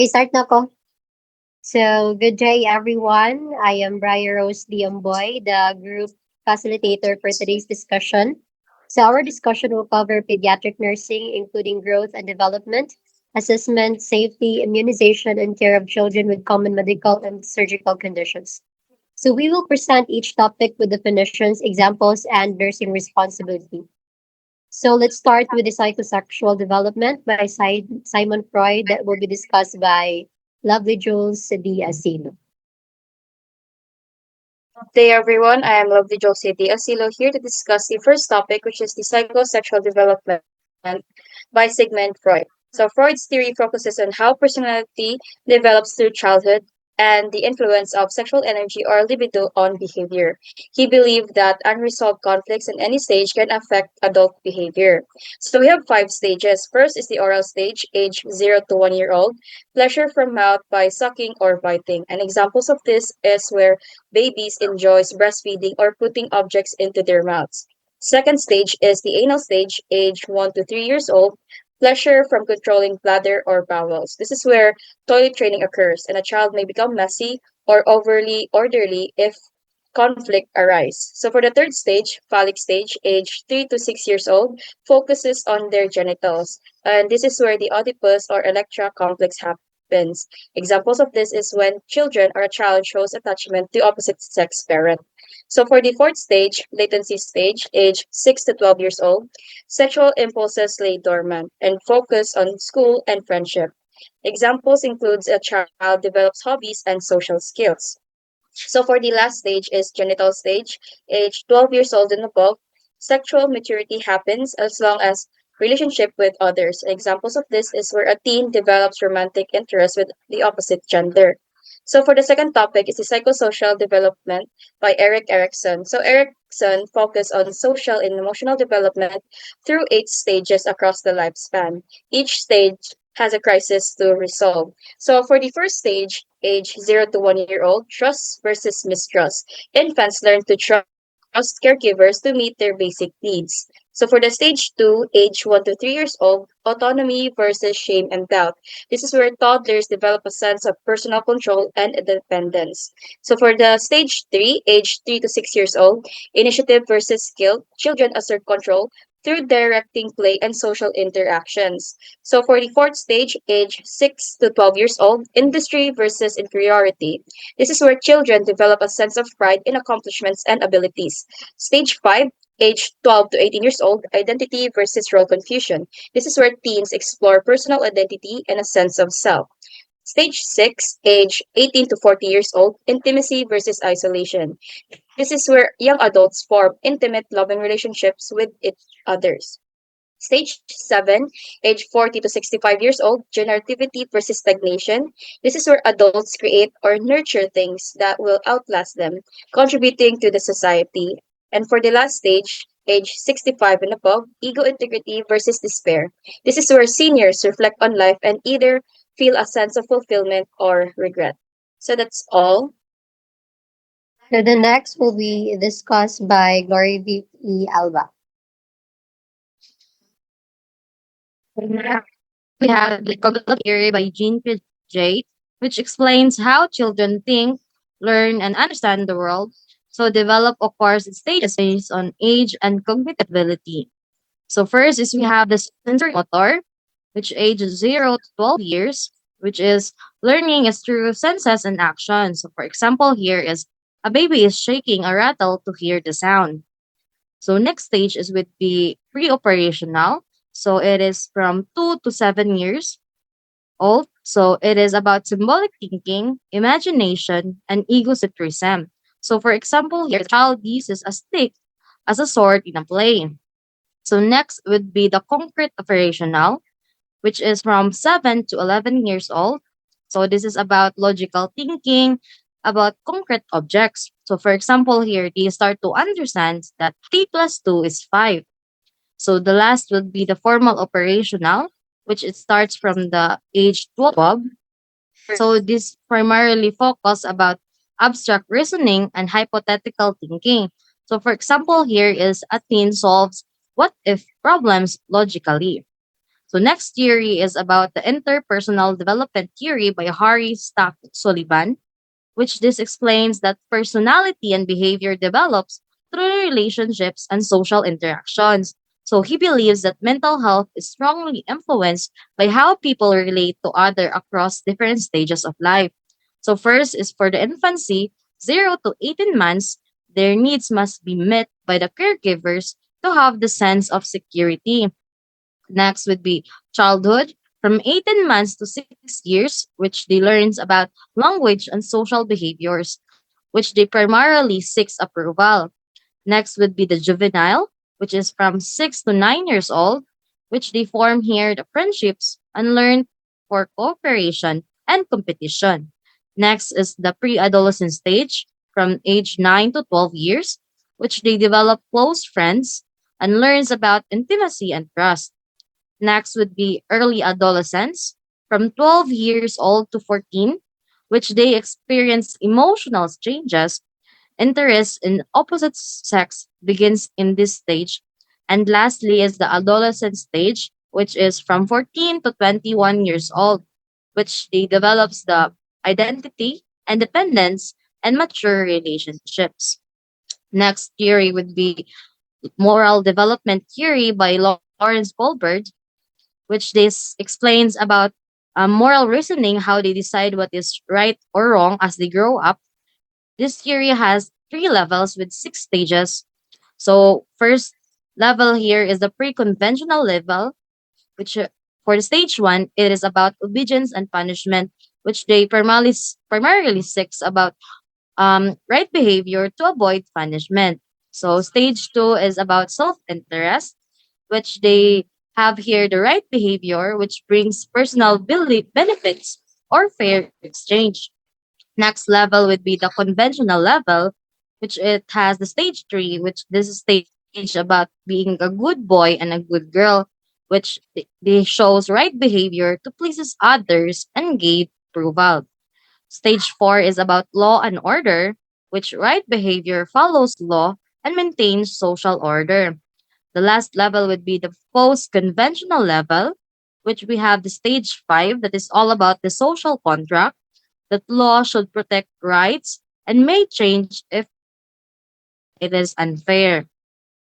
Okay, start na ko. So, good day, everyone. I am Briar Rose Liamboy, the group facilitator for today's discussion. So, our discussion will cover pediatric nursing, including growth and development, assessment, safety, immunization, and care of children with common medical and surgical conditions. So, we will present each topic with definitions, examples, and nursing responsibility. So let's start with the psychosexual development by Simon Freud that will be discussed by Lovely Jules D. Asino. Good day, everyone. I am Lovely Josie D. Asilo here to discuss the first topic, which is the psychosexual development by Sigmund Freud. So, Freud's theory focuses on how personality develops through childhood and the influence of sexual energy or libido on behavior. He believed that unresolved conflicts in any stage can affect adult behavior. So, we have five stages. First is the oral stage, age 0 to 1 year old, pleasure from mouth by sucking or biting. And examples of this is where babies enjoys breastfeeding or putting objects into their mouths. Second stage is the anal stage, age 1 to 3 years old, pleasure from controlling bladder or bowels. This is where toilet training occurs, and a child may become messy or overly orderly if conflict arise. So for the third stage, phallic stage, age 3 to 6 years old, focuses on their genitals. And this is where the Oedipus or Electra complex happens. Examples of this is when children or a child shows attachment to opposite sex parent. So for the fourth stage, latency stage, age 6 to 12 years old, sexual impulses lay dormant and focus on school and friendship. Examples includes a child develops hobbies and social skills. So for the last stage is genital stage, age 12 years old and above. Sexual maturity happens as long as relationship with others. Examples of this is where a teen develops romantic interest with the opposite gender. So for the second topic is the psychosocial development by Eric Erikson. So Erikson focused on social and emotional development through 8 stages across the lifespan. Each stage has a crisis to resolve. So for the first stage, age 0 to 1 year old, trust versus mistrust. Infants learn to trust caregivers to meet their basic needs. So for the stage 2, age 1 to 3 years old, autonomy versus shame and doubt. This is where toddlers develop a sense of personal control and independence. So for the stage 3, age 3 to 6 years old, initiative versus guilt. Children assert control through directing play and social interactions. So for the fourth stage, age 6 to 12 years old, industry versus inferiority. This is where children develop a sense of pride in accomplishments and abilities. Stage 5, age 12 to 18 years old, identity versus role confusion. This is where teens explore personal identity and a sense of self. Stage 6, age 18 to 40 years old, intimacy versus isolation. This is where young adults form intimate, loving relationships with each others. Stage 7, age 40 to 65 years old, generativity versus stagnation. This is where adults create or nurture things that will outlast them, contributing to the society. And for the last stage, age 65 and above, ego integrity versus despair. This is where seniors reflect on life and either feel a sense of fulfillment or regret. So that's all. So the next will be discussed by Glory V. Alba. Next, we have the cognitive theory by Jean Piaget, which explains how children think, learn, and understand the world. So develop occurs in stages based on age and cognitive ability. So first is we have the sensory motor, which ages 0 to 12 years, which is learning is through senses and actions. So for example, here is a baby is shaking a rattle to hear the sound. So next stage is with the pre-operational. So it is from 2 to 7 years old. So it is about symbolic thinking, imagination, and egocentrism. So for example, here the child uses a stick as a sword in a play. So next would be the concrete operational, which is from 7 to 11 years old. So this is about logical thinking, about concrete objects. So for example, here they start to understand that 3 plus 2 is 5. So the last would be the formal operational, which it starts from the age 12. So this primarily focus about abstract reasoning and hypothetical thinking. So for example, here is a teen solves what if problems logically. So next theory is about the interpersonal development theory by Harry Stack Sullivan, which this explains that personality and behavior develops through relationships and social interactions. So he believes that mental health is strongly influenced by how people relate to other across different stages of life. So first is for the infancy, 0 to 18 months, their needs must be met by the caregivers to have the sense of security. Next would be childhood from 18 months to 6 years, which they learns about language and social behaviors, which they primarily seeks approval. Next would be the juvenile, which is from 6 to 9 years old, which they form here the friendships and learn for cooperation and competition. Next is the pre-adolescent stage from age 9 to 12 years, which they develop close friends and learns about intimacy and trust. Next would be early adolescence from 12 years old to 14, which they experience emotional changes. Interest in opposite sex begins in this stage. And lastly is the adolescent stage, which is from 14 to 21 years old, which they develops the identity, independence, and mature relationships. Next theory would be moral development theory by Lawrence Goldberg, which this explains about moral reasoning, how they decide what is right or wrong as they grow up. This theory has three levels with six stages. So, first level here is the pre-conventional level, which for the stage one, it is about obedience and punishment, which they primarily seeks about right behavior to avoid punishment. So, stage two is about self-interest, which they have here the right behavior, which brings personal benefits or fair exchange. Next level would be the conventional level, which it has the stage three, which this is stage about being a good boy and a good girl, which they shows right behavior to pleases others and gain approval. Stage four is about law and order, which right behavior follows law and maintains social order. The last level would be the post conventional level, which we have the stage five that is all about the social contract that law should protect rights and may change if it is unfair.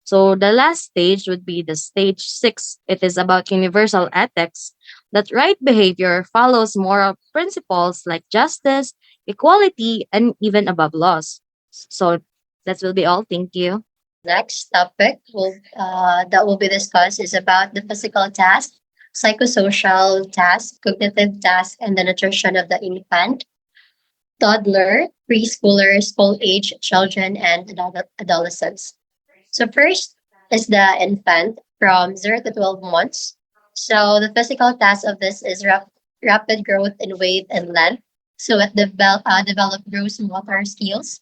So the last stage would be the stage six. It is about universal ethics, that right behavior follows moral principles like justice, equality, and even above laws. So that will be all. Thank you. Next topic that will be discussed is about the physical task, psychosocial task, cognitive task, and the nutrition of the infant, toddler, preschooler, school age children, and adolescents. So first is the infant from 0 to 12 months. So the physical task of this is rapid growth in weight and length. So it develop gross motor skills,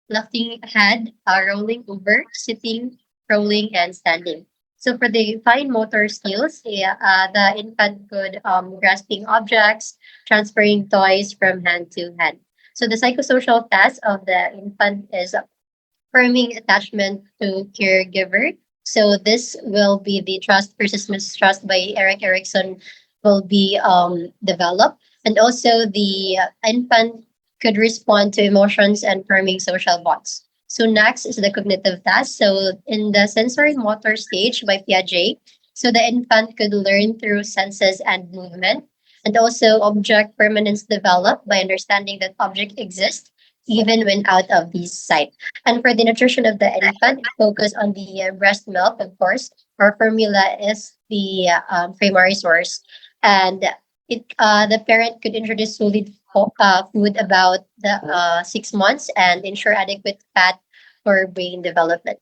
lifting head, rolling over, sitting, rolling, and standing. So for the fine motor skills, yeah, the infant could grasping objects, transferring toys from hand to hand. So the psychosocial task of the infant is firming attachment to caregiver. So this will be the trust versus mistrust by Eric Erickson will be developed. And also the infant could respond to emotions and forming social bonds. So next is the cognitive task. So in the sensory motor stage by Piaget, so the infant could learn through senses and movement. And also object permanence developed by understanding that object exists even when out of the sight. And for the nutrition of the infant, focus on the breast milk, of course. Our formula is the primary source, and the parent could introduce solid food about the 6 months and ensure adequate fat for brain development.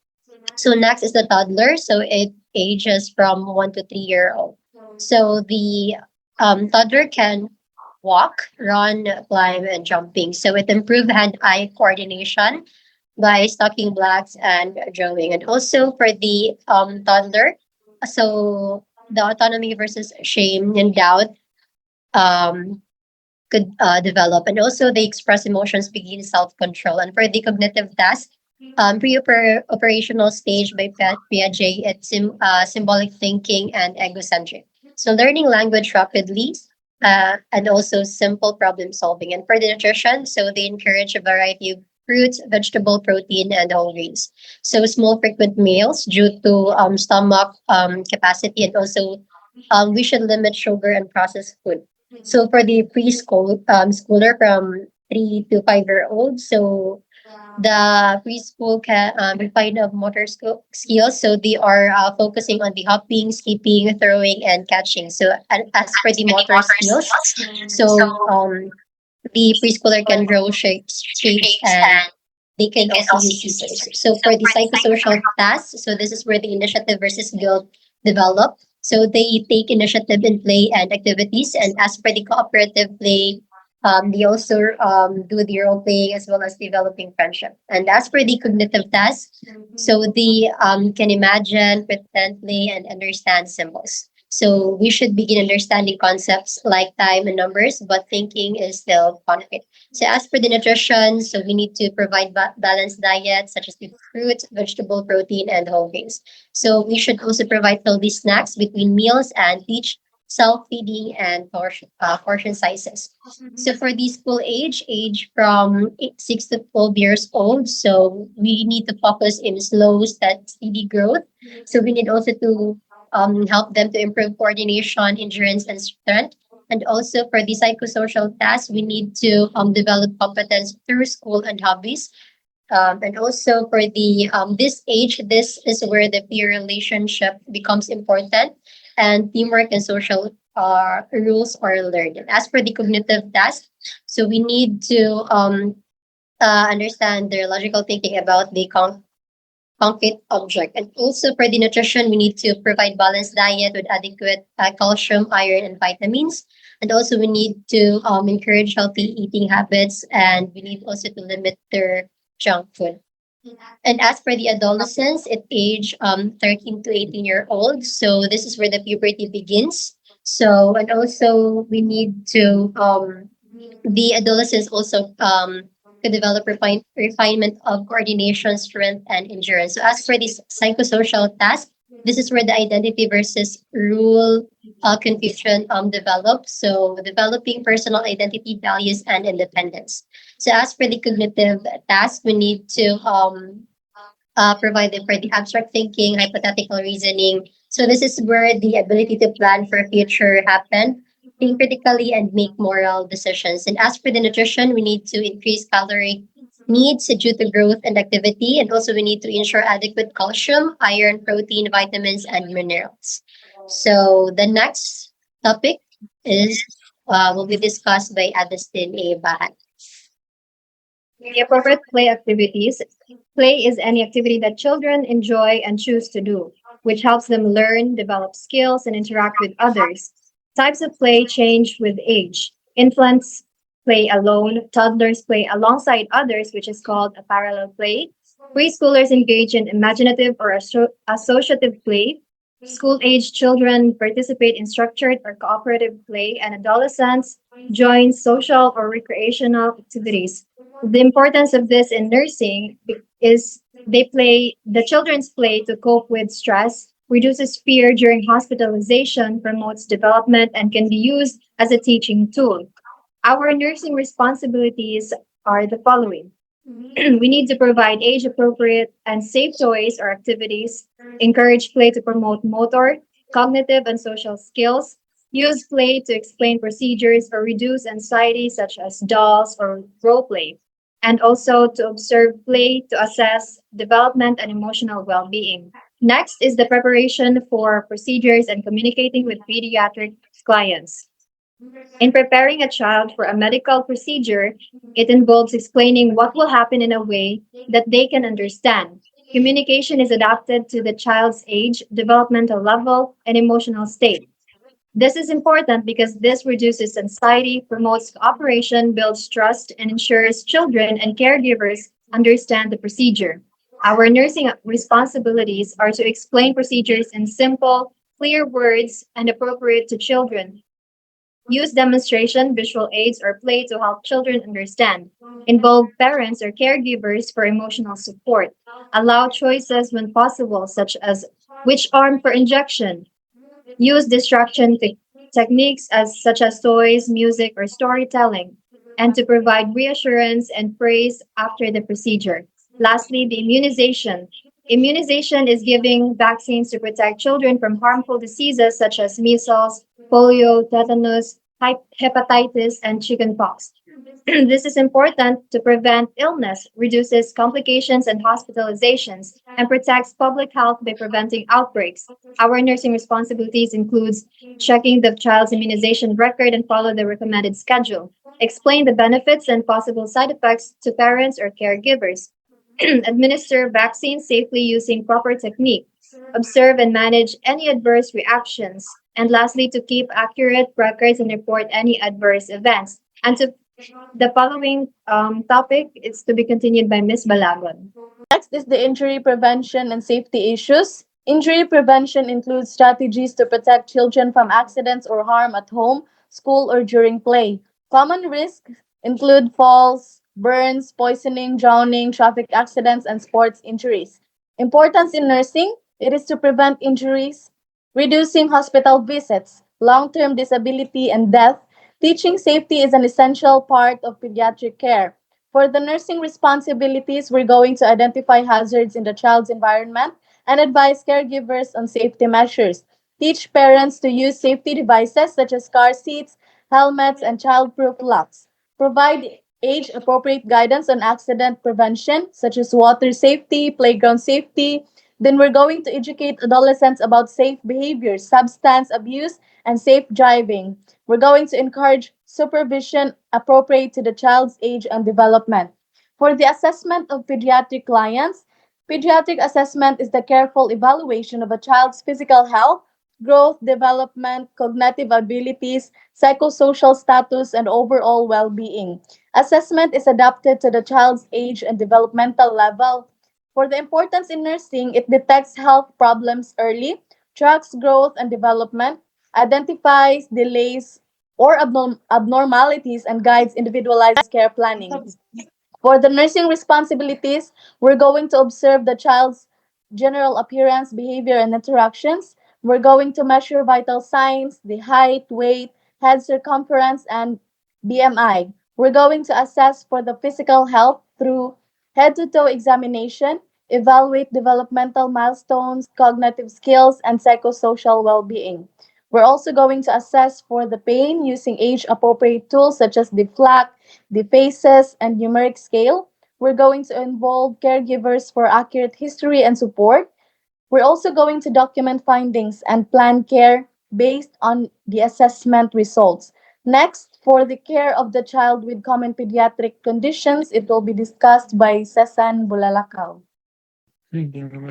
So next is the toddler. So it ages from 1 to 3 year old. So the toddler can walk, run, climb, and jumping. So it improves hand-eye coordination by stocking blocks and drawing. And also for the toddler, so the autonomy versus shame and doubt um, could develop. And also they express emotions, begin self-control. And for the cognitive task, pre-operational stage by Piaget, it's symbolic thinking and egocentric. So learning language rapidly, and also simple problem solving. And for the nutrition, so they encourage a variety of fruits, vegetable, protein, and whole grains. So small frequent meals due to stomach capacity, and also we should limit sugar and processed food. So for the preschool schooler from 3 to 5 year old, so the preschool can refine of motor skills. So they are focusing on the hopping, skipping, throwing, and catching. So as for the motor skills, so the preschooler can draw shapes and they can also use scissors. So for the psychosocial tasks, so this is where the initiative versus guilt develop. So they take initiative in play and activities. And as for the cooperative play, they also do the role playing as well as developing friendship. And as for the cognitive tasks, so they can imagine, pretend, play, and understand symbols. So we should begin understanding concepts like time and numbers, but thinking is still concrete. So as for the nutrition, so we need to provide balanced diet such as the fruit, vegetable, protein, and whole grains. So we should also provide healthy snacks between meals and teach self-feeding and portion sizes. So for the school age from 6 to 12 years old, so we need to focus in slow, steady growth. So we need also to help them to improve coordination, endurance, and strength. And also for the psychosocial tasks, we need to develop competence through school and hobbies. And also for the this age, this is where the peer relationship becomes important, and teamwork and social rules are learned. And as for the cognitive task, so we need to understand their logical thinking about the concrete object. And also for the nutrition, we need to provide balanced diet with adequate calcium, iron, and vitamins. And also we need to encourage healthy eating habits, and we need also to limit their junk food. And as for the adolescents, it age 13 to 18-year-old. So this is where the puberty begins. So, and also we need to the adolescents also to develop refinement of coordination, strength, and endurance. So as for this psychosocial task, this is where the identity versus rule confusion develops. So developing personal identity, values, and independence. So as for the cognitive task, we need to provide them for the abstract thinking, hypothetical reasoning. So this is where the ability to plan for future happen, think critically, and make moral decisions. And as for the nutrition, we need to increase caloric needs due to growth and activity. And also we need to ensure adequate calcium, iron, protein, vitamins, and minerals. So the next topic is will be discussed by Agustin A. Bahan. The appropriate play activities. Play is any activity that children enjoy and choose to do, which helps them learn, develop skills, and interact with others. Types of play change with age. Infants play alone, toddlers play alongside others, which is called a parallel play. Preschoolers engage in imaginative or associative play. School age children participate in structured or cooperative play, and adolescents join social or recreational activities. The importance of this in nursing is the children's play to cope with stress, reduces fear during hospitalization, promotes development, and can be used as a teaching tool. Our nursing responsibilities are the following. We need to provide age appropriate and safe toys or activities, encourage play to promote motor, cognitive, and social skills, use play to explain procedures or reduce anxiety, such as dolls or role play, and also to observe play to assess development and emotional well being. Next is the preparation for procedures and communicating with pediatric clients. In preparing a child for a medical procedure, it involves explaining what will happen in a way that they can understand. Communication is adapted to the child's age, developmental level, and emotional state. This is important because this reduces anxiety, promotes cooperation, builds trust, and ensures children and caregivers understand the procedure. Our nursing responsibilities are to explain procedures in simple, clear words and appropriate to children. Use demonstration, visual aids, or play to help children understand. Involve parents or caregivers for emotional support. Allow choices when possible, such as which arm for injection, use techniques such as toys, music, or storytelling, and to provide reassurance and praise after the procedure. Lastly, the immunization. Immunization is giving vaccines to protect children from harmful diseases such as measles, polio, tetanus, hepatitis, and chickenpox. This is important to prevent illness, reduces complications and hospitalizations, and protects public health by preventing outbreaks. Our nursing responsibilities includes checking the child's immunization record and follow the recommended schedule. Explain the benefits and possible side effects to parents or caregivers. Administer vaccines safely using proper technique. Observe and manage any adverse reactions. And lastly, to keep accurate records and report any adverse events. And to the following topic is to be continued by Miss Balagon. Next is the injury prevention and safety issues. Injury prevention includes strategies to protect children from accidents or harm at home, school, or during play. Common risks include falls, burns, poisoning, drowning, traffic accidents, and sports injuries. Importance in nursing: it is to prevent injuries, reducing hospital visits, long term disability, and death. Teaching safety is an essential part of pediatric care. For the nursing responsibilities, we're going to identify hazards in the child's environment and advise caregivers on safety measures. Teach parents to use safety devices such as car seats, helmets, and child-proof locks. Provide age-appropriate guidance on accident prevention such as water safety, playground safety. Then we're going to educate adolescents about safe behaviors, substance abuse, and safe driving. We're going to encourage supervision appropriate to the child's age and development. For the assessment of pediatric clients, pediatric assessment is the careful evaluation of a child's physical health, growth, development, cognitive abilities, psychosocial status, and overall well being. Assessment is adapted to the child's age and developmental level. For the importance in nursing, it detects health problems early, tracks growth and development, identifies delays or abnormalities, and guides individualized care planning. For the nursing responsibilities, we're going to observe the child's general appearance, behavior, and interactions. We're going to measure vital signs, the height, weight, head circumference, and BMI. We're going to assess for the physical health through head to toe examination, evaluate developmental milestones, cognitive skills, and psychosocial well being. We're also going to assess for the pain using age appropriate tools such as the FLAC, the PACES, and numeric scale. We're going to involve caregivers for accurate history and support. We're also going to document findings and plan care based on the assessment results. Next, for the care of the child with common pediatric conditions, it will be discussed by Cesan Bulalakaw.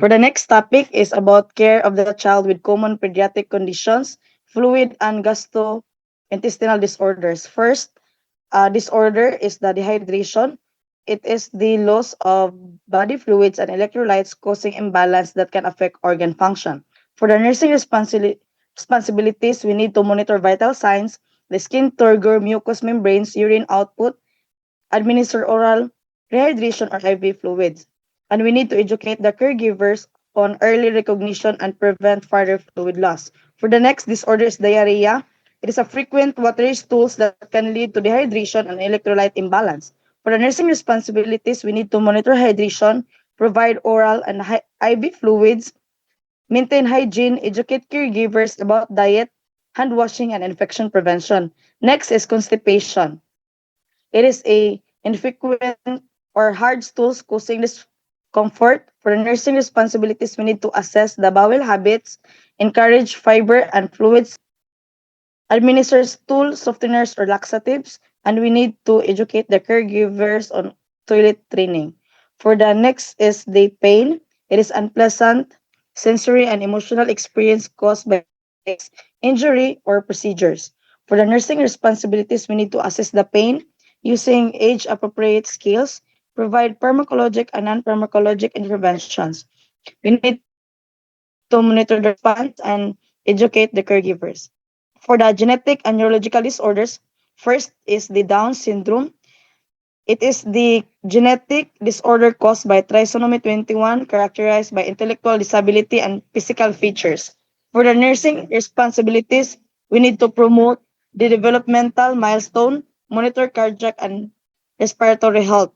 For the next topic is about care of the child with common pediatric conditions, fluid and gastrointestinal disorders. First, disorder is the dehydration. It is the loss of body fluids and electrolytes causing imbalance that can affect organ function. For the nursing responsibilities, we need to monitor vital signs, the skin turgor, mucous membranes, urine output, administer oral rehydration or IV fluids. And we need to educate the caregivers on early recognition and prevent further fluid loss. For the next disorder is diarrhea. It is a frequent watery stools that can lead to dehydration and electrolyte imbalance. For the nursing responsibilities, we need to monitor hydration, provide oral and IV fluids, maintain hygiene, educate caregivers about diet, hand washing, and infection prevention. Next is constipation. It is a infrequent or hard stools causing discomfort. For the nursing responsibilities, we need to assess the bowel habits, encourage fiber and fluids, administer stool softeners or laxatives, and we need to educate the caregivers on toilet training. For the next is the pain. It is unpleasant sensory and emotional experience caused by injury or procedures. For the nursing responsibilities, we need to assess the pain using age appropriate skills, provide pharmacologic and non pharmacologic interventions. We need to monitor the response and educate the caregivers. For the genetic and neurological disorders, first is the Down syndrome. It is the genetic disorder caused by trisomy 21, characterized by intellectual disability and physical features. For the nursing responsibilities, we need to promote the developmental milestone, monitor cardiac and respiratory health,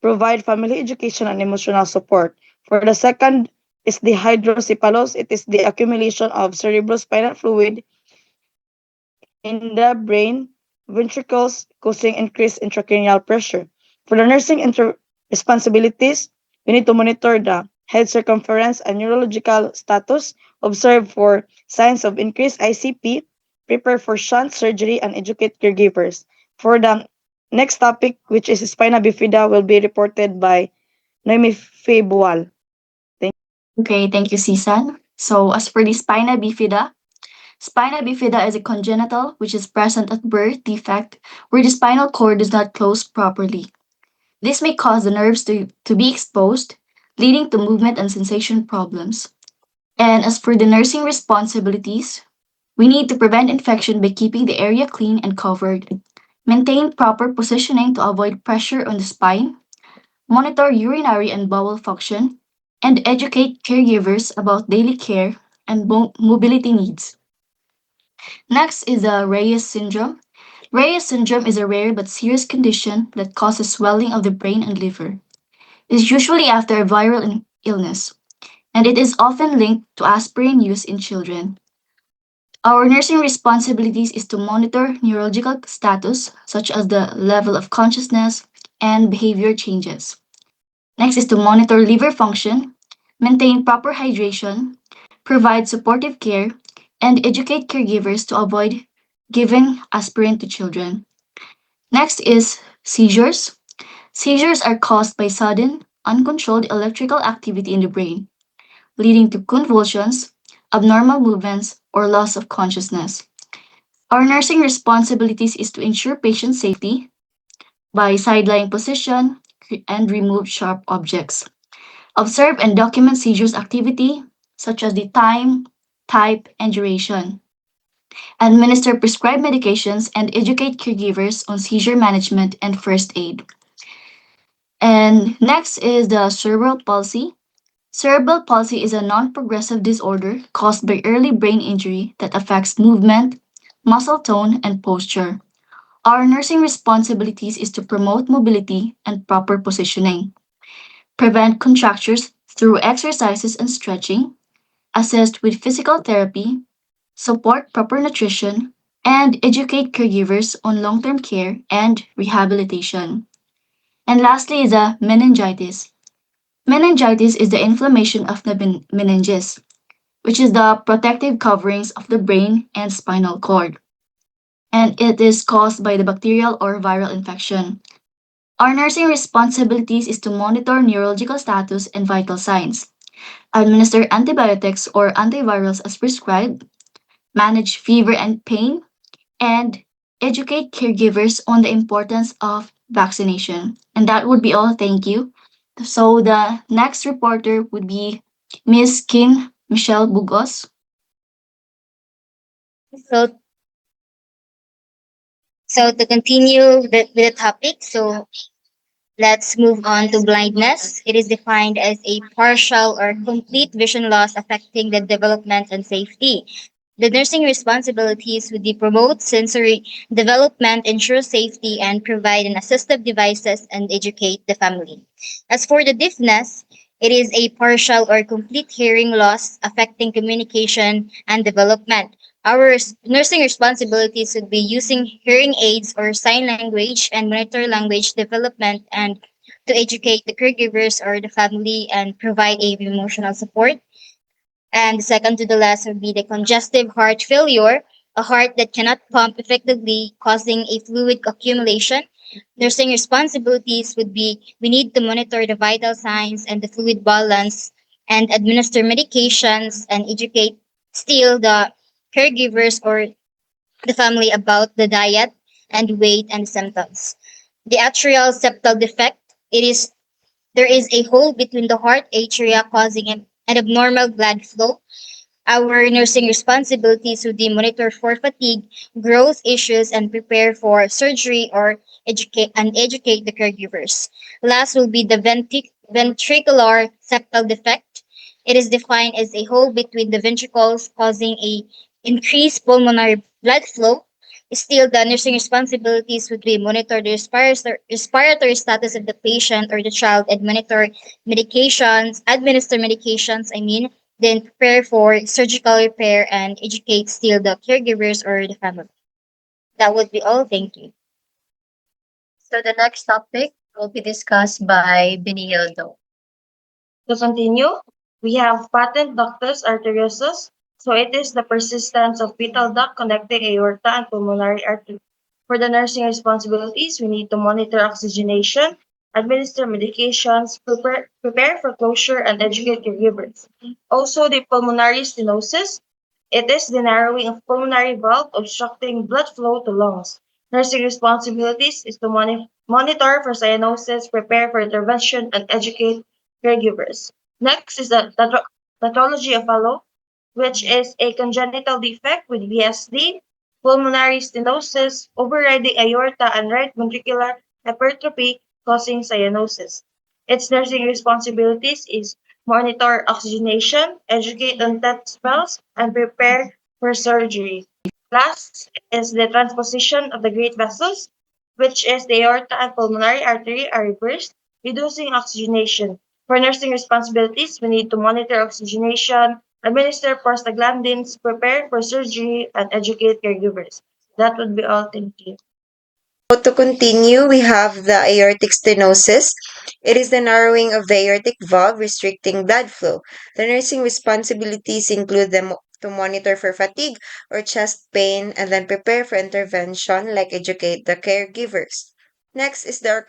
provide family education and emotional support. For the second is the hydrocephalus. It is the accumulation of cerebrospinal fluid in the brain ventricles causing increased intracranial pressure. For the nursing responsibilities, we need to monitor the head circumference and neurological status, observe for signs of increased ICP, prepare for shunt surgery, and educate caregivers. For the next topic, which is spina bifida, will be reported by Noemi Feboal. Okay, thank you, Sisan. So, as for the spina bifida is a congenital, which is present at birth defect, where the spinal cord does not close properly. This may cause the nerves to be exposed, leading to movement and sensation problems. And as for the nursing responsibilities, we need to prevent infection by keeping the area clean and covered, maintain proper positioning to avoid pressure on the spine, monitor urinary and bowel function, and educate caregivers about daily care and mobility needs. Next is the Reyes syndrome. Reyes syndrome is a rare but serious condition that causes swelling of the brain and liver. It is usually after a viral illness, and it is often linked to aspirin use in children. Our nursing responsibilities is to monitor neurological status, such as the level of consciousness and behavior changes. Next is to monitor liver function, maintain proper hydration, provide supportive care, and educate caregivers to avoid giving aspirin to children. Next is seizures. Seizures are caused by sudden, uncontrolled electrical activity in the brain, leading to convulsions, abnormal movements, or loss of consciousness. Our nursing responsibilities is to ensure patient safety by sideline position and remove sharp objects. Observe and document seizures activity, such as the time, type, and duration. Administer prescribed medications and educate caregivers on seizure management and first aid. And next is the cerebral palsy. Cerebral palsy is a non progressive disorder caused by early brain injury that affects movement, muscle tone, and posture. Our nursing responsibilities is to promote mobility and proper positioning, prevent contractures through exercises and stretching, assist with physical therapy, support proper nutrition, and educate caregivers on long term care and rehabilitation. And lastly is a meningitis. Meningitis is the inflammation of the meninges, which is the protective coverings of the brain and spinal cord, and it is caused by the bacterial or viral infection. Our nursing responsibilities is to monitor neurological status and vital signs, administer antibiotics or antivirals as prescribed, manage fever and pain, and educate caregivers on the importance of vaccination. And that would be all. Thank you. So the next reporter would be Miss Kim Michelle Bugos. So, so to continue with the topic, so let's move on to blindness. It is defined as a partial or complete vision loss affecting the development and safety. The nursing responsibilities would be promote sensory development, ensure safety, and provide an assistive devices and educate the family. As for the deafness, it is a partial or complete hearing loss affecting communication and development. Our nursing responsibilities would be using hearing aids or sign language and monitor language development and to educate the caregivers or the family and provide a emotional support. And the second to the last would be the congestive heart failure, a heart that cannot pump effectively, causing a fluid accumulation. Nursing responsibilities would be we need to monitor the vital signs and the fluid balance and administer medications and educate still the caregivers or the family about the diet and weight and symptoms. The atrial septal defect, it is there is a hole between the heart atria causing an abnormal blood flow. Our nursing responsibilities would be monitor for fatigue, growth issues, and prepare for surgery or educate the caregivers. Last will be the ventricular septal defect. It is defined as a hole between the ventricles causing a increased pulmonary blood flow. Still, the nursing responsibilities would be monitor the respiratory status of the patient or the child, administer medications, then prepare for surgical repair and educate still the caregivers or the family. That would be all. Thank you. So the next topic will be discussed by Benildo. To continue, we have patent ductus arteriosus. So it is the persistence of fetal duct connecting aorta and pulmonary artery. For the nursing responsibilities, we need to monitor oxygenation, administer medications, prepare for closure, and educate caregivers. Also, the pulmonary stenosis. It is the narrowing of pulmonary valve obstructing blood flow to lungs. Nursing responsibilities is to monitor for cyanosis, prepare for intervention, and educate caregivers. Next is the pathology of Fallot, which is a congenital defect with VSD, pulmonary stenosis, overriding aorta, and right ventricular hypertrophy causing cyanosis. Its nursing responsibilities is monitor oxygenation, educate on test spells, and prepare for surgery. Last is the transposition of the great vessels, which is the aorta and pulmonary artery are reversed, reducing oxygenation. For nursing responsibilities, we need to monitor oxygenation, administer prostaglandins, prepare for surgery, and educate caregivers. That would be all. Thank you. So to continue, we have the aortic stenosis. It is the narrowing of the aortic valve restricting blood flow. The nursing responsibilities include to monitor for fatigue or chest pain and then prepare for intervention like educate the caregivers. Next is the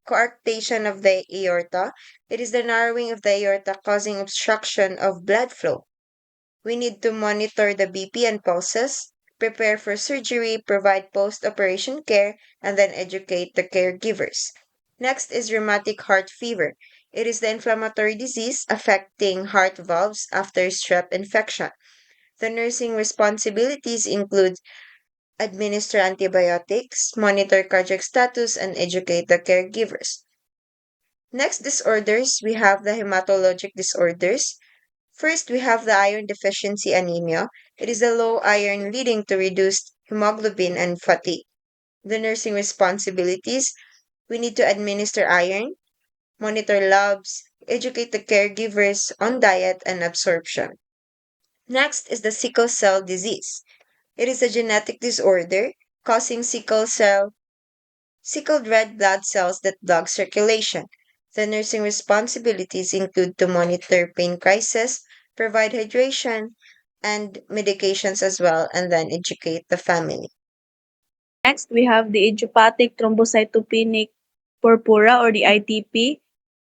coarctation of the aorta. It is the narrowing of the aorta causing obstruction of blood flow. We need to monitor the BP and pulses, prepare for surgery, provide post operation care, and then educate the caregivers. Next is rheumatic heart fever. It is the inflammatory disease affecting heart valves after strep infection. The nursing responsibilities include administer antibiotics, monitor cardiac status, and educate the caregivers. Next disorders, we have the hematologic disorders. First, we have the iron deficiency anemia. It is a low iron leading to reduced hemoglobin and fatigue. The nursing responsibilities, we need to administer iron, monitor labs, educate the caregivers on diet and absorption. Next is the sickle cell disease. It is a genetic disorder causing sickled red blood cells that block circulation. The nursing responsibilities include to monitor pain crisis, provide hydration and medications as well, and then educate the family. Next, we have the idiopathic thrombocytopenic purpura or the ITP.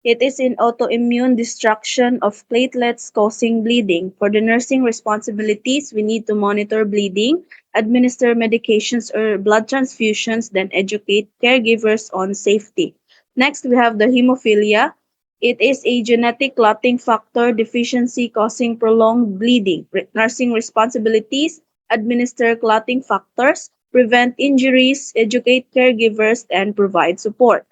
It is an autoimmune destruction of platelets causing bleeding. For the nursing responsibilities, we need to monitor bleeding, administer medications or blood transfusions, then educate caregivers on safety. Next, we have the hemophilia. It is a genetic clotting factor deficiency causing prolonged bleeding. Nursing responsibilities, administer clotting factors, prevent injuries, educate caregivers, and provide support.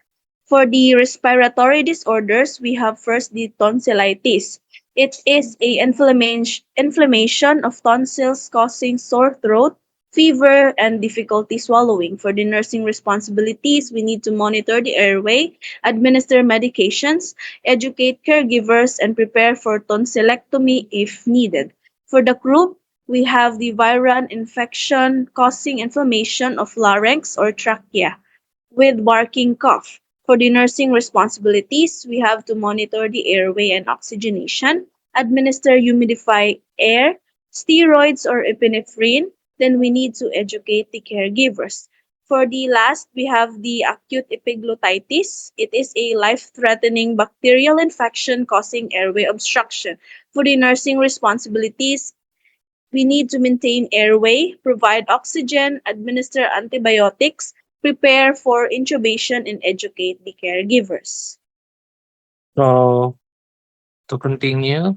For the respiratory disorders, we have first the tonsillitis. It is a inflammation of tonsils causing sore throat, fever, and difficulty swallowing. For the nursing responsibilities, we need to monitor the airway, administer medications, educate caregivers, and prepare for tonsillectomy if needed. For the croup, we have the viral infection causing inflammation of larynx or trachea with barking cough. For the nursing responsibilities, we have to monitor the airway and oxygenation, administer humidify air, steroids or epinephrine. Then we need to educate the caregivers. For the last, we have the acute epiglottitis. It is a life-threatening bacterial infection causing airway obstruction. For the nursing responsibilities, we need to maintain airway, provide oxygen, administer antibiotics, prepare for intubation, and educate the caregivers. So to continue,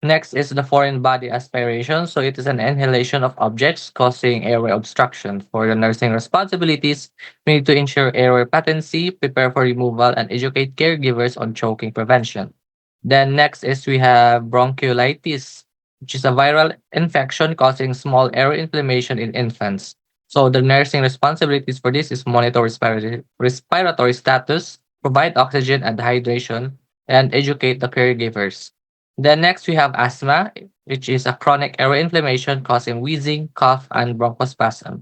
next is the foreign body aspiration. So it is an inhalation of objects causing airway obstruction. For the nursing responsibilities, we need to ensure airway patency, prepare for removal, and educate caregivers on choking prevention. Then next is we have bronchiolitis, which is a viral infection causing small airway inflammation in infants. So the nursing responsibilities for this is monitor respiratory status, provide oxygen and hydration, and educate the caregivers. Then next we have asthma, which is a chronic airway inflammation causing wheezing, cough, and bronchospasm.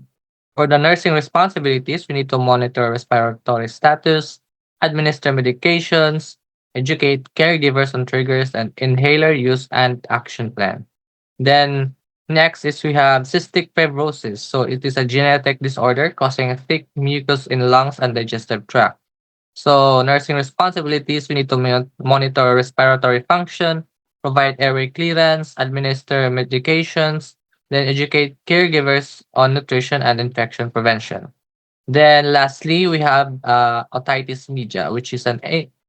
For the nursing responsibilities, we need to monitor respiratory status, administer medications, educate caregivers on triggers and inhaler use and action plan. Then next is we have cystic fibrosis. So it is a genetic disorder causing a thick mucus in lungs and digestive tract. So nursing responsibilities, we need to monitor respiratory function, provide airway clearance, administer medications, then educate caregivers on nutrition and infection prevention. Then lastly, we have otitis media, which is an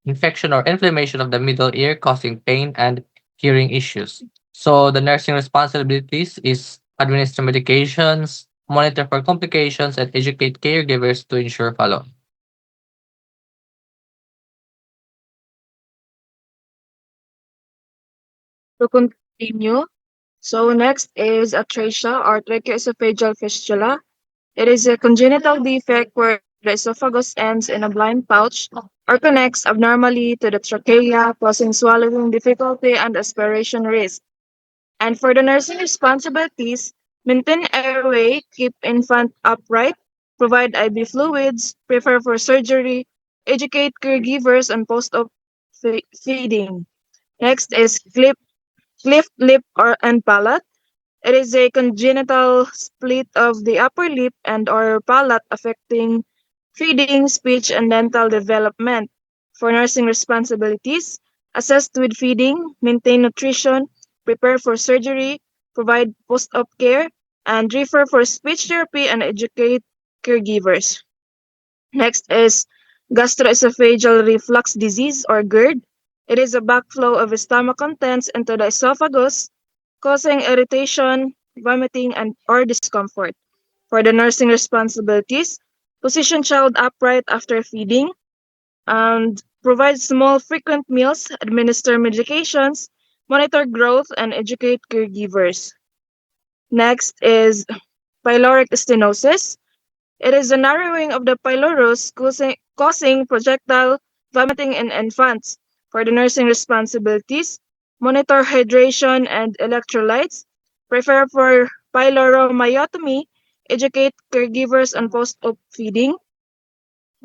infection or inflammation of the middle ear causing pain and hearing issues. So the nursing responsibilities is administer medications, monitor for complications, and educate caregivers to ensure follow. To continue, so next is atrasia or tracheoesophageal fistula. It is a congenital defect where the esophagus ends in a blind pouch or connects abnormally to the trachea, causing swallowing difficulty and aspiration risk. And for the nursing responsibilities, maintain airway, keep infant upright, provide IV fluids, prepare for surgery, educate caregivers on post-op feeding. Next is cleft lip or and palate. It is a congenital split of the upper lip and or palate affecting feeding, speech, and dental development. For nursing responsibilities, assist with feeding, maintain nutrition, prepare for surgery, provide post-op care, and refer for speech therapy and educate caregivers. Next is gastroesophageal reflux disease or GERD. It is a backflow of stomach contents into the esophagus, causing irritation, vomiting, and or discomfort. For the nursing responsibilities, position child upright after feeding, and provide small frequent meals, administer medications, monitor growth, and educate caregivers. Next is pyloric stenosis. It is a narrowing of the pylorus causing projectile vomiting in infants. For the nursing responsibilities, monitor hydration and electrolytes, prepare for pyloromyotomy, educate caregivers on post-op feeding,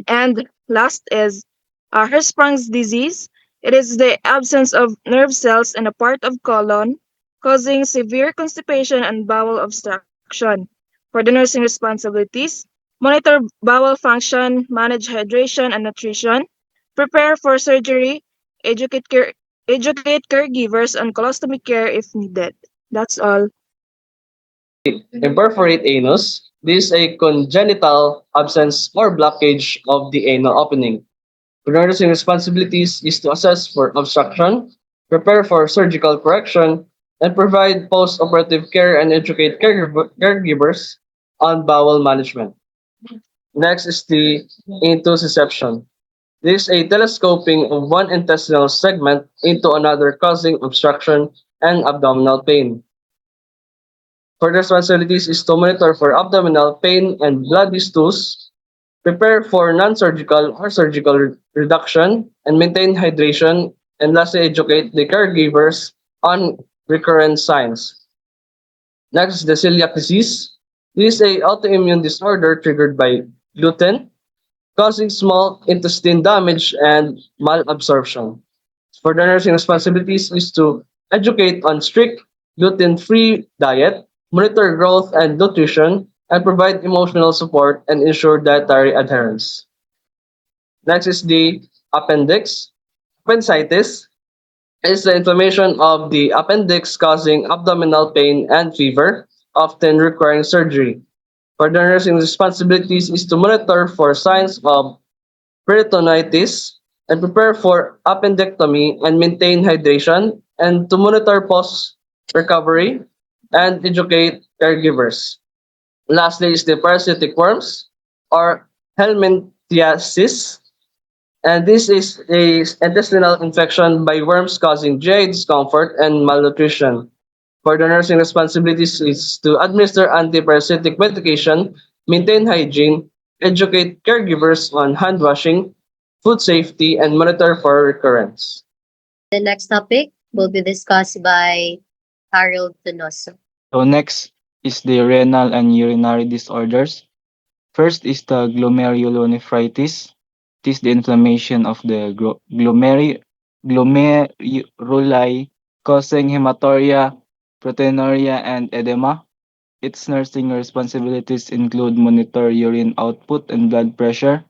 and last is Hirschsprung's disease. It is the absence of nerve cells in a part of colon, causing severe constipation and bowel obstruction. For the nursing responsibilities, monitor bowel function, manage hydration and nutrition, prepare for surgery, educate educate caregivers on colostomy care if needed. That's all. Imperforate anus. This is a congenital absence or blockage of the anal opening. The nursing responsibilities is to assess for obstruction, prepare for surgical correction, and provide post-operative care and educate caregivers on bowel management. Next is the intussusception. This is a telescoping of one intestinal segment into another causing obstruction and abdominal pain. Further responsibilities is to monitor for abdominal pain and bloody stools, prepare for non-surgical or surgical reduction, and maintain hydration, and lastly, educate the caregivers on recurrent signs. Next is the celiac disease. This is a autoimmune disorder triggered by gluten, causing small intestine damage and malabsorption. For the nursing responsibilities is to educate on strict gluten-free diet, monitor growth and nutrition, and provide emotional support and ensure dietary adherence. Next is the appendix. Appendicitis is the inflammation of the appendix causing abdominal pain and fever, often requiring surgery. For the nursing responsibilities is to monitor for signs of peritonitis and prepare for appendectomy and maintain hydration and to monitor post-recovery and educate caregivers. Lastly is the parasitic worms or helminthiasis, And this is a intestinal infection by worms causing GI discomfort and malnutrition. For the nursing responsibilities is to administer antiparasitic medication, maintain hygiene, educate caregivers on hand washing, food safety, and monitor for recurrence. The next topic will be discussed by Harold Donoso. So next is the renal and urinary disorders. First is the glomerulonephritis. It is the inflammation of the glomeruli causing hematuria, proteinuria, and edema. Its nursing responsibilities include monitor urine output and blood pressure,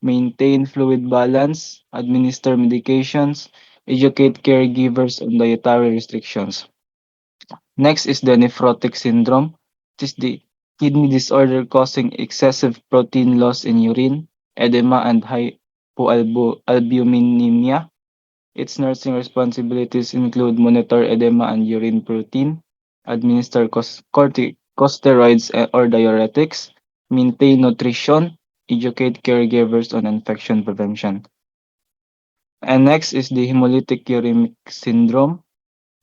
maintain fluid balance, administer medications, educate caregivers on dietary restrictions. Next is the nephrotic syndrome. It is the kidney disorder causing excessive protein loss in urine, edema, and hypoalbuminemia. Its nursing responsibilities include monitor edema and urine protein, administer corticosteroids or diuretics, maintain nutrition, educate caregivers on infection prevention. And next is the hemolytic uremic syndrome.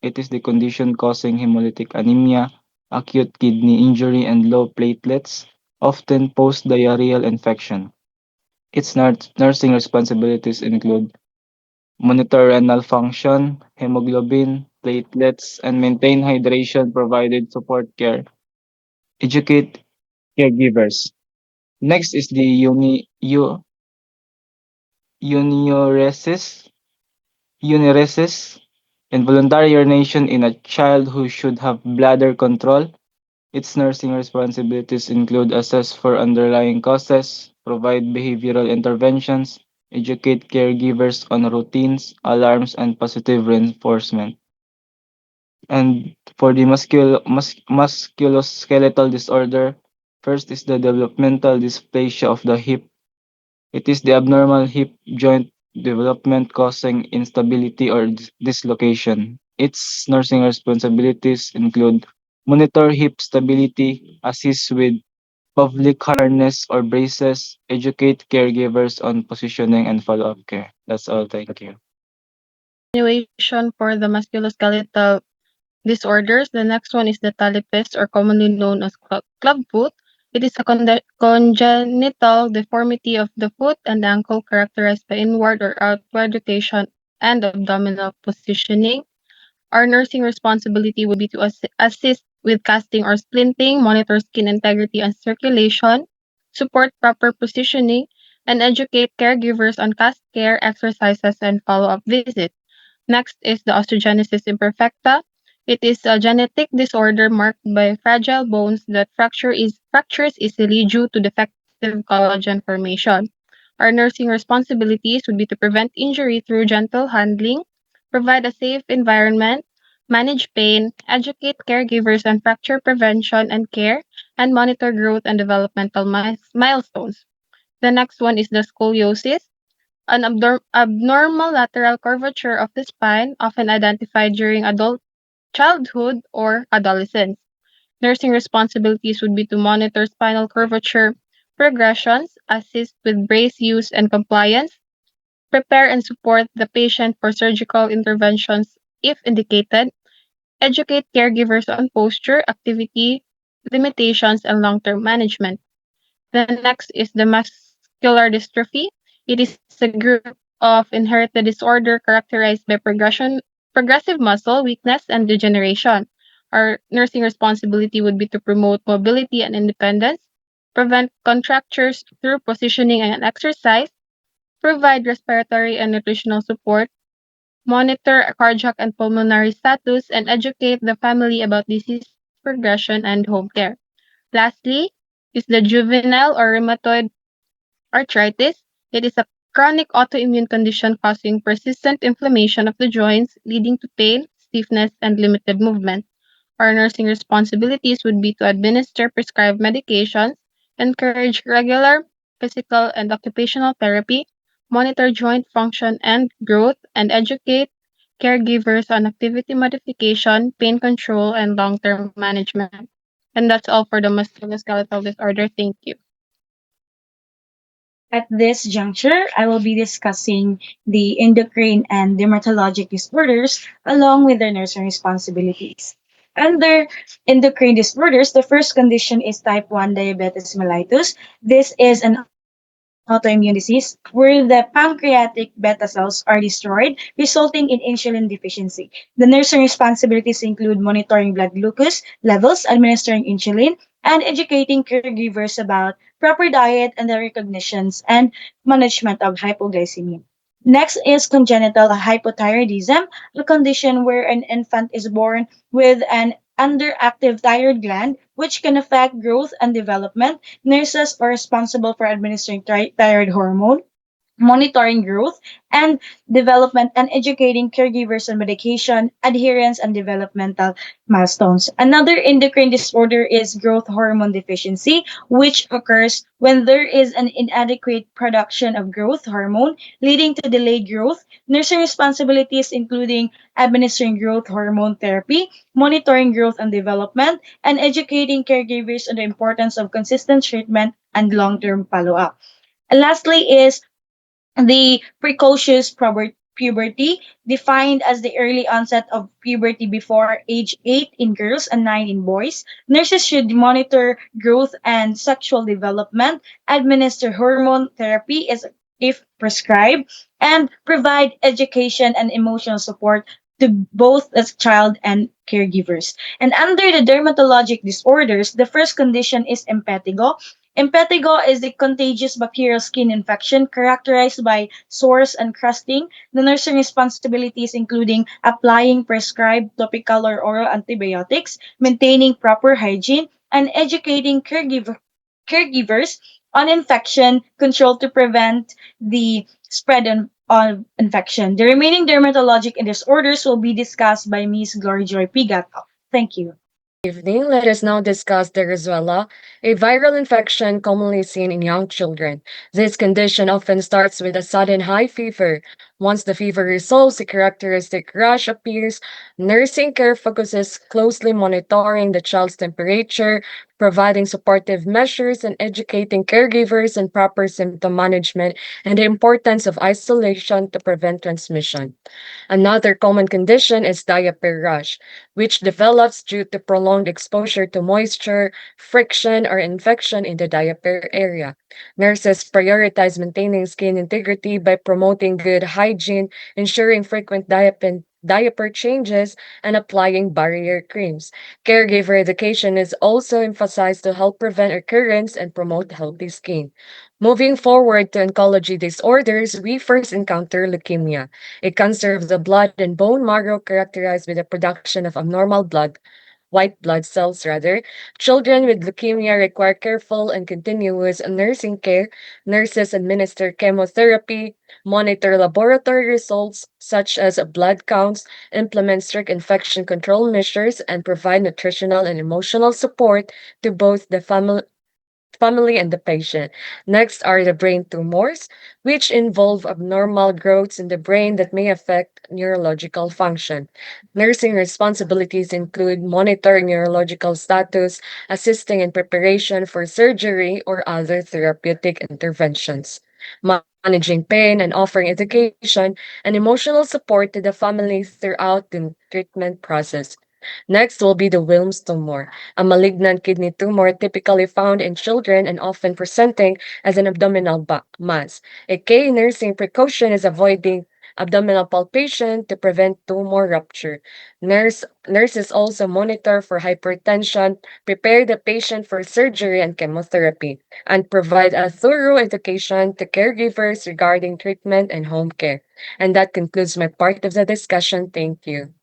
It is the condition causing hemolytic anemia, acute kidney injury, and low platelets, often post-diarrheal infection. Its nursing responsibilities include monitor renal function, hemoglobin, platelets, and maintain hydration provided support care. Educate caregivers. Next is the uniuresis, uniresis, involuntary urination in a child who should have bladder control. Its nursing responsibilities include assess for underlying causes, provide behavioral interventions, educate caregivers on routines, alarms, and positive reinforcement. And for the musculoskeletal disorder, first is the developmental dysplasia of the hip. It is the abnormal hip joint development causing instability or dislocation. Its nursing responsibilities include monitor hip stability, assist with public harness or braces, educate caregivers on positioning and follow-up care. That's all. Thank you. Continuation for the musculoskeletal disorders. The next one is the talipes, or commonly known as clubfoot. It is a congenital deformity of the foot and ankle characterized by inward or outward rotation and abdominal positioning. Our nursing responsibility would be to assist with casting or splinting, monitor skin integrity and circulation, support proper positioning, and educate caregivers on cast care, exercises, and follow-up visits. Next is the osteogenesis imperfecta. It is a genetic disorder marked by fragile bones that fractures easily due to defective collagen formation. Our nursing responsibilities would be to prevent injury through gentle handling, provide a safe environment, manage pain, educate caregivers on fracture prevention and care, and monitor growth and developmental milestones. The next one is the scoliosis, an abnormal lateral curvature of the spine, often identified during adult childhood or adolescence. Nursing responsibilities would be to monitor spinal curvature progressions, assist with brace use and compliance, prepare and support the patient for surgical interventions if indicated, educate caregivers on posture, activity, limitations, and long-term management. The next is the muscular dystrophy. It is a group of inherited disorder characterized by progressive muscle weakness and degeneration. Our nursing responsibility would be to promote mobility and independence, prevent contractures through positioning and exercise, provide respiratory and nutritional support, monitor cardiac and pulmonary status, and educate the family about disease progression and home care. Lastly, is the juvenile or rheumatoid arthritis. It is a chronic autoimmune condition causing persistent inflammation of the joints, leading to pain, stiffness, and limited movement. Our nursing responsibilities would be to administer prescribed medications, encourage regular physical and occupational therapy, monitor joint function and growth, and educate caregivers on activity modification, pain control, and long term management. And that's all for the musculoskeletal disorder. Thank you. At this juncture, I will be discussing the endocrine and dermatologic disorders along with their nursing responsibilities. Under endocrine disorders, the first condition is type 1 diabetes mellitus. This is an autoimmune disease where the pancreatic beta cells are destroyed, resulting in insulin deficiency. The nursing responsibilities include monitoring blood glucose levels, administering insulin, and educating caregivers about proper diet and the recognitions and management of hypoglycemia. Next is congenital hypothyroidism, a condition where an infant is born with an underactive thyroid gland, which can affect growth and development. Nurses are responsible for administering thyroid hormone, monitoring growth and development, and educating caregivers on medication, adherence, and developmental milestones. Another endocrine disorder is growth hormone deficiency, which occurs when there is an inadequate production of growth hormone, leading to delayed growth. Nursing responsibilities including administering growth hormone therapy, monitoring growth and development, and educating caregivers on the importance of consistent treatment and long-term follow-up. And lastly is the precocious puberty, defined as the early onset of puberty before age 8 in girls and 9 in boys. Nurses should monitor growth and sexual development, administer hormone therapy if prescribed, and provide education and emotional support to both the child and caregivers. And under the dermatologic disorders, the first condition is impetigo. Impetigo is a contagious bacterial skin infection characterized by sores and crusting. The nursing responsibilities including applying prescribed topical or oral antibiotics, maintaining proper hygiene, and educating caregivers on infection control to prevent the spread of infection. The remaining dermatologic disorders will be discussed by Ms. Glory Joy Pigato. Thank you. Evening, let us now discuss the Rosella, a viral infection commonly seen in young children. This condition often starts with a sudden high fever. Once the fever resolves, a characteristic rash appears. Nursing care focuses closely monitoring the child's temperature, providing supportive measures, and educating caregivers on proper symptom management and the importance of isolation to prevent transmission. Another common condition is diaper rash, which develops due to prolonged exposure to moisture, friction, or infection in the diaper area. Nurses prioritize maintaining skin integrity by promoting good hygiene, ensuring frequent diaper changes, and applying barrier creams. Caregiver education is also emphasized to help prevent recurrence and promote healthy skin. Moving forward to oncology disorders, we first encounter leukemia, a cancer of the blood and bone marrow characterized by the production of abnormal white blood cells rather. Children with leukemia require careful and continuous nursing care. Nurses administer chemotherapy, monitor laboratory results such as blood counts, implement strict infection control measures, and provide nutritional and emotional support to both the family and the patient. Next are the brain tumors, which involve abnormal growths in the brain that may affect neurological function. Nursing responsibilities include monitoring neurological status, assisting in preparation for surgery or other therapeutic interventions, managing pain, and offering education and emotional support to the family throughout the treatment process. Next will be the Wilms tumor, a malignant kidney tumor typically found in children and often presenting as an abdominal mass. A key nursing precaution is avoiding abdominal palpation to prevent tumor rupture. Nurses also monitor for hypertension, prepare the patient for surgery and chemotherapy, and provide a thorough education to caregivers regarding treatment and home care. And that concludes my part of the discussion. Thank you.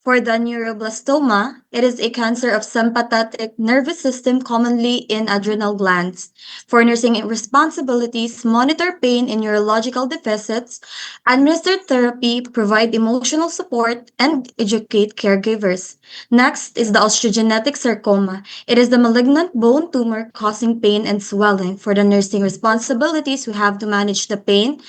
For the neuroblastoma, it is a cancer of sympathetic nervous system commonly in adrenal glands. For nursing responsibilities, monitor pain in neurological deficits, administer therapy, provide emotional support, and educate caregivers. Next is the osteogenetic sarcoma. It is the malignant bone tumor causing pain and swelling. For the nursing responsibilities, we have to manage the pain,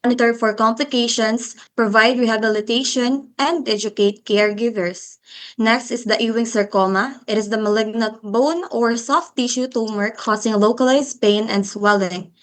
monitor for complications, provide rehabilitation, and educate caregivers. Next is the Ewing sarcoma. It is the malignant bone or soft tissue tumor causing localized pain and swelling.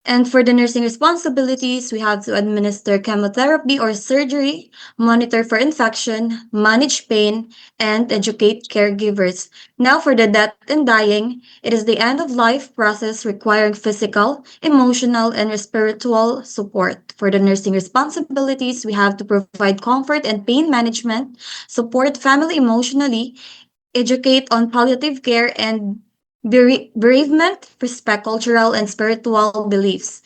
And for the nursing responsibilities, we have to administer chemotherapy or surgery, monitor for infection, manage pain, and educate caregivers. Now, for the death and dying, it is the end of life process requiring physical, emotional, and spiritual support. For the nursing responsibilities, we have to provide comfort and pain management, support family emotionally, educate on palliative care and bereavement, respect cultural and spiritual beliefs.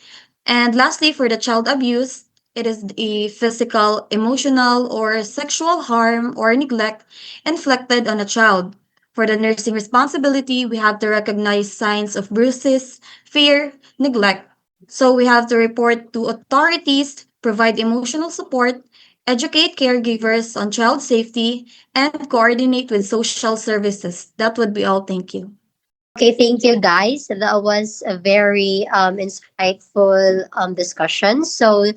And lastly, for the child abuse, it is the physical, emotional, or sexual harm or neglect inflicted on a child. For the nursing responsibility, we have to recognize signs of bruises, fear, neglect. So we have to report to authorities, provide emotional support, educate caregivers on child safety, and coordinate with social services. That would be all. Thank you. Okay, thank you guys. That was a very insightful discussion. So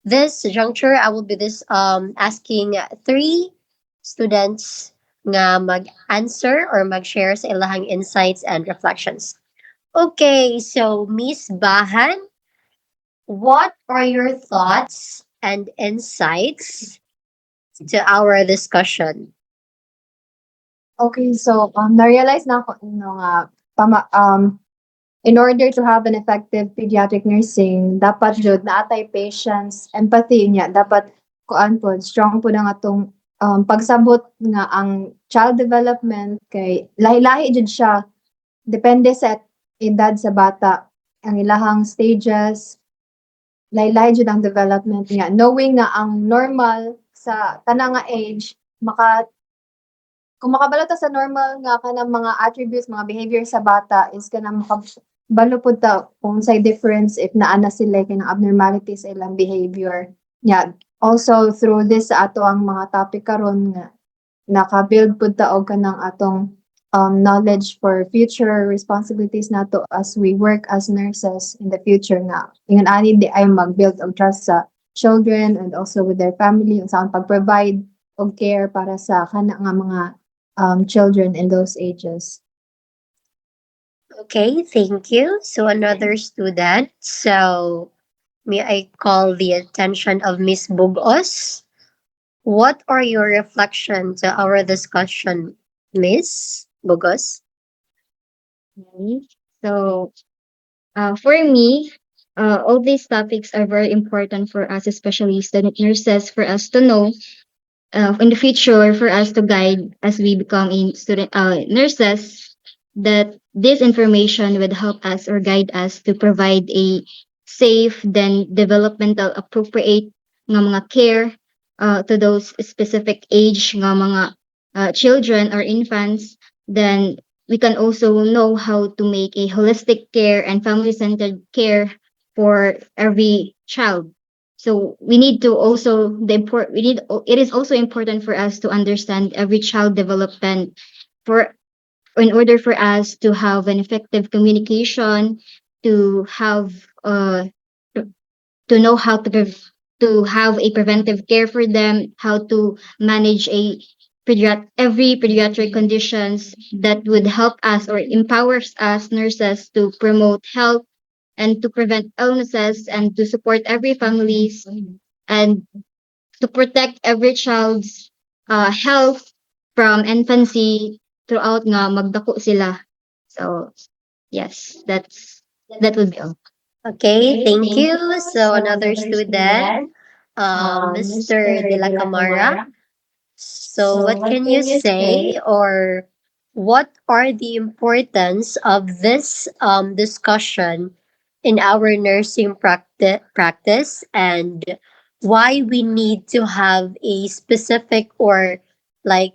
this juncture, I will be this asking three students nga mag-answer or mag-share sa ilahang insights and reflections. Okay, so Miss Bahan, what are your thoughts and insights to our discussion? Okay, so na-realize na ako no nga in order to have an effective pediatric nursing, dapat jud naatay patience, empathy niya, dapat kuan pod strong po ang atong pagsabot nga ang child development kay lahi-lahi jud siya depende sa edad sa bata ang ilahang stages lahi-lahi jud ang development niya knowing nga ang normal sa tanang nga age kung makabalo ta sa normal nga kanang mga attributes, mga behavior sa bata is kanang makabalo pud ta kung say difference if naa na sila kanang abnormalities sa ilang behavior. Yeah. Also through this sa ato ang mga topic karon nga naka-build pud ta og kanang atong knowledge for future responsibilities nato as we work as nurses in the future nga ingon ani di ay mag-build og trust sa children and also with their family unsa ang pag-provide og care para sa kana nga mga children in those ages. Okay, thank you. So another student. So may I call the attention of Miss Bugos? What are your reflections to our discussion, Miss Bugos? Okay. So, for me, all these topics are very important for us, especially student nurses, for us to know in the future, for us to guide as we become in student nurses, that this information would help us or guide us to provide a safe, then developmental appropriate nga mga care to those specific age nga mga children or infants. Then we can also know how to make a holistic care and family-centered care for every child. So we need to also it is also important for us to understand every child development for in order for us to have an effective communication, to have to know how to have a preventive care for them, how to manage every pediatric conditions that would help us or empowers us nurses to promote health and to prevent illnesses and to support every families and to protect every child's health from infancy throughout nga magdako sila. So yes, that would be all. Okay, thank you. So another student, Mr. De La Camara. So what can you say or what are the importance of this discussion in our nursing practice and why we need to have a specific or like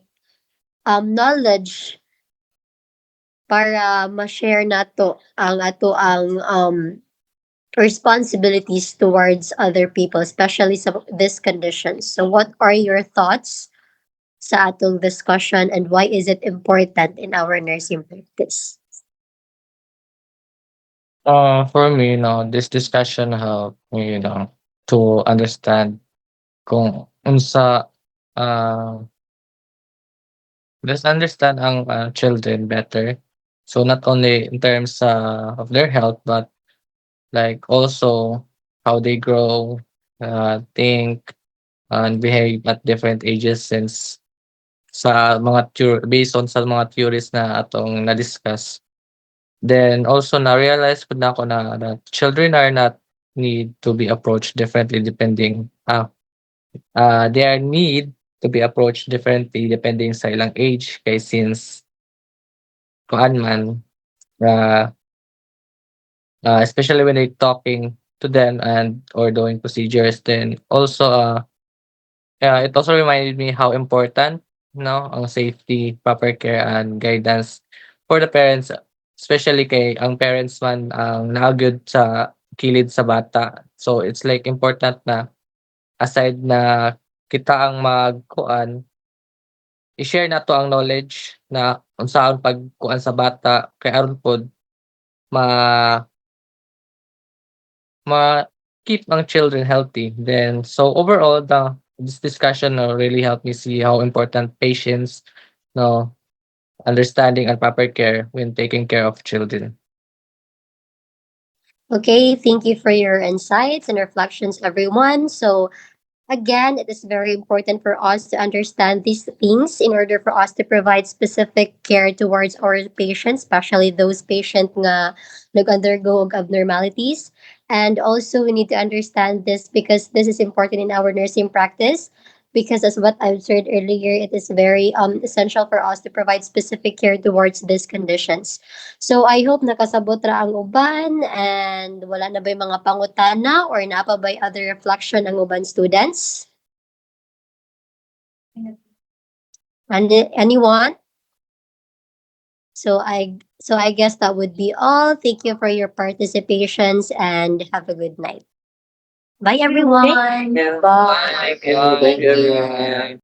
knowledge para ma-share nato ang ato ang responsibilities towards other people, especially sa this condition. So what are your thoughts sa atong discussion and why is it important in our nursing practice? For me, this discussion helped me, to understand kung unsa uh, let's understand ang children better. So not only in terms of their health, but like also how they grow, think, and behave at different ages since based on sa mga theories na atong na-discuss. Then also na-realize ko na ako na children are not need to be approached differently depending their need to be approached differently depending sa ilang age kay since kuan man uh, especially when they talking to them and or doing procedures then also it also reminded me how important no ang safety, proper care and guidance for the parents especially kay ang parents man ang naagud sa kilid sa bata. So it's like important na aside na kita ang magkuan i-share nato ang knowledge na unsaon pagkuan sa bata kay aron pod ma keep ang children healthy. Then so overall this discussion really helped me see how important patience, no, understanding and proper care when taking care of children. Okay, thank you for your insights and reflections, everyone. So, again, it is very important for us to understand these things in order for us to provide specific care towards our patients, especially those patients nga nag-undergo og abnormalities. And also, we need to understand this because this is important in our nursing practice. Because as what I've said earlier, it is very essential for us to provide specific care towards these conditions. So I hope nakasabot ra ang uban and wala na ba'y mga pangutana or na pa ba'y other reflection ang uban students? And anyone? So I guess that would be all. Thank you for your participations and have a good night. Bye everyone. Bye. Thank you everyone.